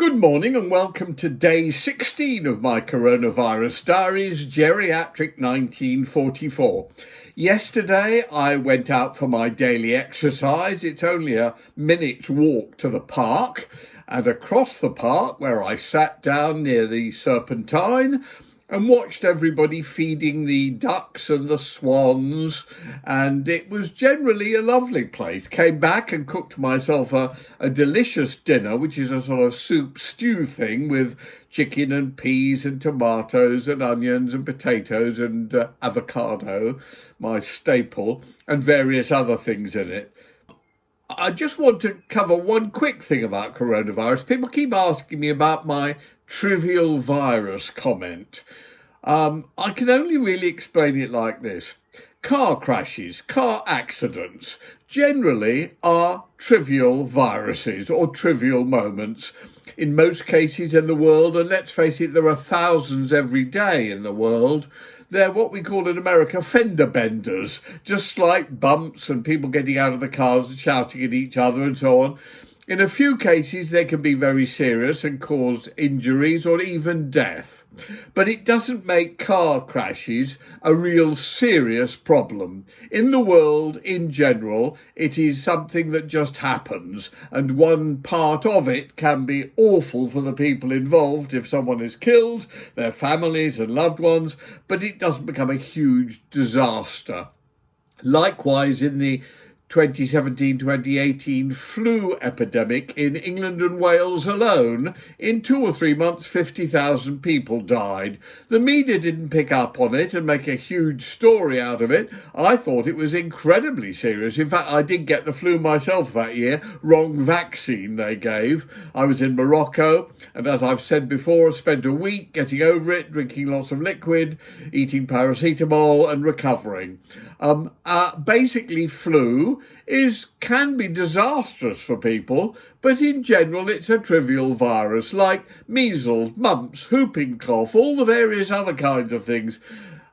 Good morning and welcome to day 16 of my coronavirus diaries, Geriatric1944. Yesterday I went out for my daily exercise. It's only a minute's walk to the park, and across the park where I sat down near the Serpentine and watched everybody feeding the ducks and the swans, and it was generally a lovely place. Came back and cooked myself a delicious dinner, which is a sort of soup stew thing with chicken and peas and tomatoes and onions and potatoes and avocado, my staple, and various other things in it. I just want to cover one quick thing about coronavirus. People keep asking me about my trivial virus comment. I can only really explain it like this. Car crashes, car accidents, generally are trivial viruses or trivial moments in most cases in the world. And let's face it, there are thousands every day in the world. They're what we call in America fender benders, just slight bumps and people getting out of the cars and shouting at each other and so on. In a few cases, they can be very serious and cause injuries or even death. But it doesn't make car crashes a real serious problem. In the world, in general, it is something that just happens, and one part of it can be awful for the people involved if someone is killed, their families and loved ones, but it doesn't become a huge disaster. Likewise, in the 2017-2018 flu epidemic in England and Wales alone, in 2 or 3 months, 50,000 people died. The media didn't pick up on it and make a huge story out of it. I thought it was incredibly serious. In fact, I did get the flu myself that year. Wrong vaccine they gave. I was in Morocco, and as I've said before, spent a week getting over it, drinking lots of liquid, eating paracetamol and recovering. Basically, flu can be disastrous for people, but in general it's a trivial virus like measles, mumps, whooping cough, all the various other kinds of things.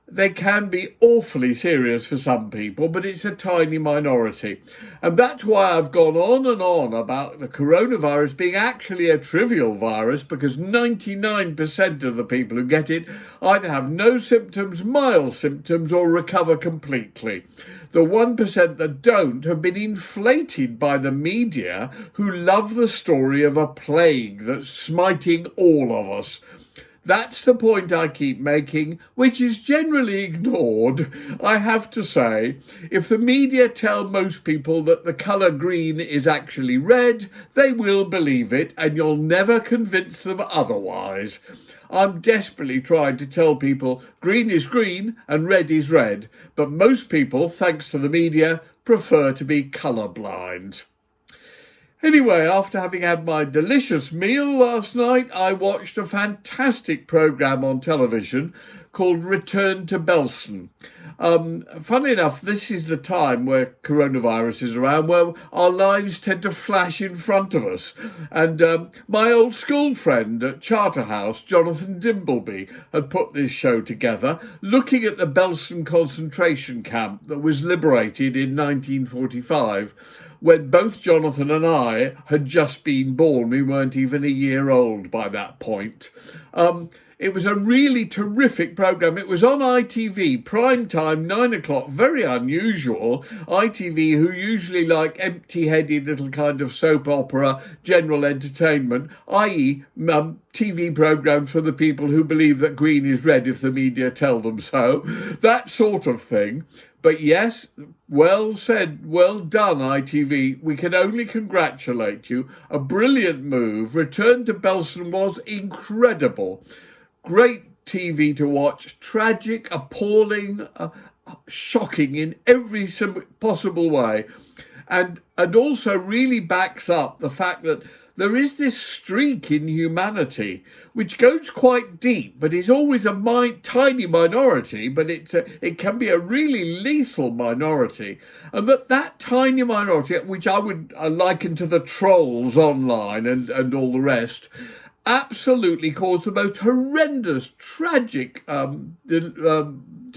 They can be awfully serious for some people, but it's a tiny minority. And that's why I've gone on and on about the coronavirus being actually a trivial virus, because 99% of the people who get it either have no symptoms, mild symptoms, or recover completely. The 1% that don't have been inflated by the media, who love the story of a plague that's smiting all of us. That's the point I keep making, which is generally ignored. I have to say, if the media tell most people that the colour green is actually red, they will believe it, and you'll never convince them otherwise. I'm desperately trying to tell people green is green and red is red, but most people, thanks to the media, prefer to be colourblind. Anyway, after having had my delicious meal last night, I watched a fantastic programme on television called Return to Belsen. Funnily enough, this is the time where coronavirus is around, where our lives tend to flash in front of us. And my old school friend at Charterhouse, Jonathan Dimbleby, had put this show together, looking at the Belsen concentration camp that was liberated in 1945. When both Jonathan and I had just been born. We weren't even a year old by that point. It was a really terrific programme. It was on ITV, prime time, 9 o'clock, very unusual. ITV, who usually like empty-headed little kind of soap opera, general entertainment, i.e. TV programmes for the people who believe that green is red if the media tell them so, that sort of thing. But yes, well said, well done, ITV. We can only congratulate you. A brilliant move. Return to Belsen was incredible. Great TV to watch. Tragic, appalling, shocking in every possible way. And also really backs up the fact that there is this streak in humanity which goes quite deep, but is always a tiny minority, but it can be a really lethal minority. And that tiny minority, which I would liken to the trolls online and all the rest, absolutely caused the most horrendous, tragic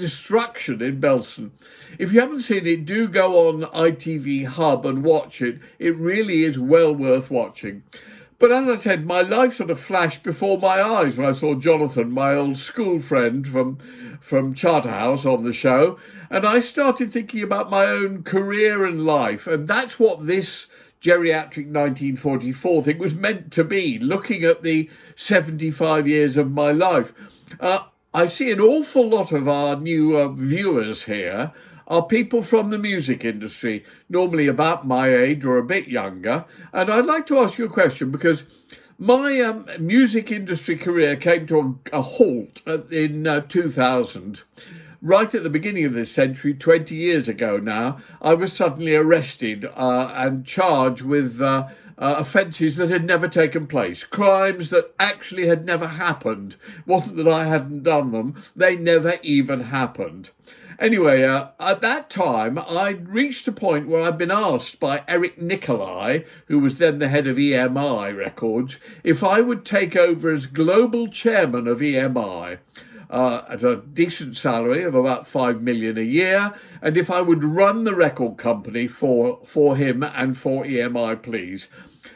destruction in Belsen. If you haven't seen it, do go on ITV Hub and watch it. It really is well worth watching. But as I said, my life sort of flashed before my eyes when I saw Jonathan, my old school friend from Charterhouse, on the show. And I started thinking about my own career and life. And that's what this Geriatric 1944 thing was meant to be, looking at the 75 years of my life. I see an awful lot of our new viewers here are people from the music industry, normally about my age or a bit younger. And I'd like to ask you a question, because my music industry career came to a halt in 2000. Right at the beginning of this century, 20 years ago now, I was suddenly arrested and charged with offences that had never taken place, crimes that actually had never happened. It wasn't that I hadn't done them, they never even happened. Anyway, at that time, I'd reached a point where I'd been asked by Eric Nicolai, who was then the head of EMI Records, if I would take over as global chairman of EMI. At a decent salary of about $5 million a year, and if I would run the record company for him and for EMI, please.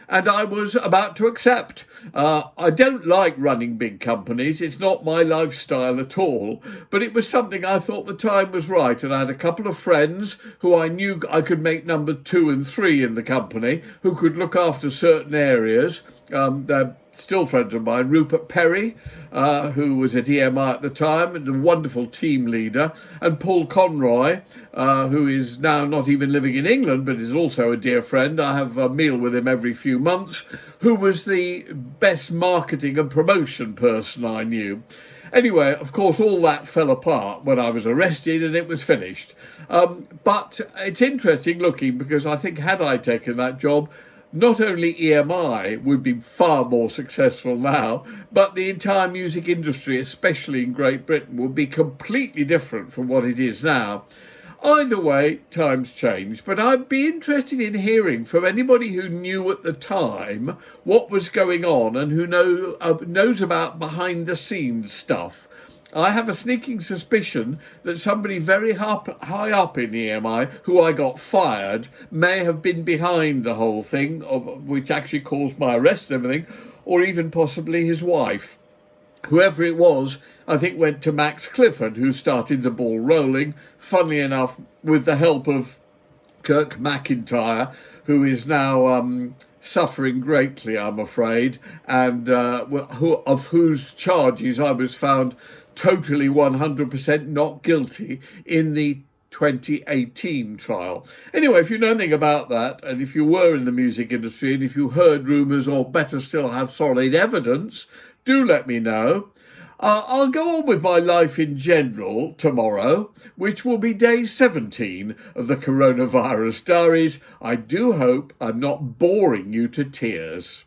And I was about to accept. I don't like running big companies. It's not my lifestyle at all. But it was something I thought the time was right. And I had a couple of friends who I knew I could make number 2 and 3 in the company, who could look after certain areas. They're still friends of mine. Rupert Perry, who was at EMI at the time and a wonderful team leader, and Paul Conroy, who is now not even living in England but is also a dear friend. I have a meal with him every few months, who was the best marketing and promotion person I knew. Anyway, of course, all that fell apart when I was arrested and it was finished. But it's interesting looking, because I think had I taken that job, not only EMI would be far more successful now, but the entire music industry, especially in Great Britain, would be completely different from what it is now. Either way, times change, but I'd be interested in hearing from anybody who knew at the time what was going on and who knows about behind-the-scenes stuff. I have a sneaking suspicion that somebody very high up in EMI, who I got fired, may have been behind the whole thing, which actually caused my arrest and everything, or even possibly his wife. Whoever it was, I think went to Max Clifford, who started the ball rolling, funnily enough, with the help of Kirk McIntyre, who is now suffering greatly, I'm afraid, and of whose charges I was found totally 100% not guilty in the 2018 trial. Anyway, if you know anything about that, and if you were in the music industry, and if you heard rumours, or better still have solid evidence, do let me know. I'll go on with my life in general tomorrow, which will be day 17 of the Coronavirus Diaries. I do hope I'm not boring you to tears.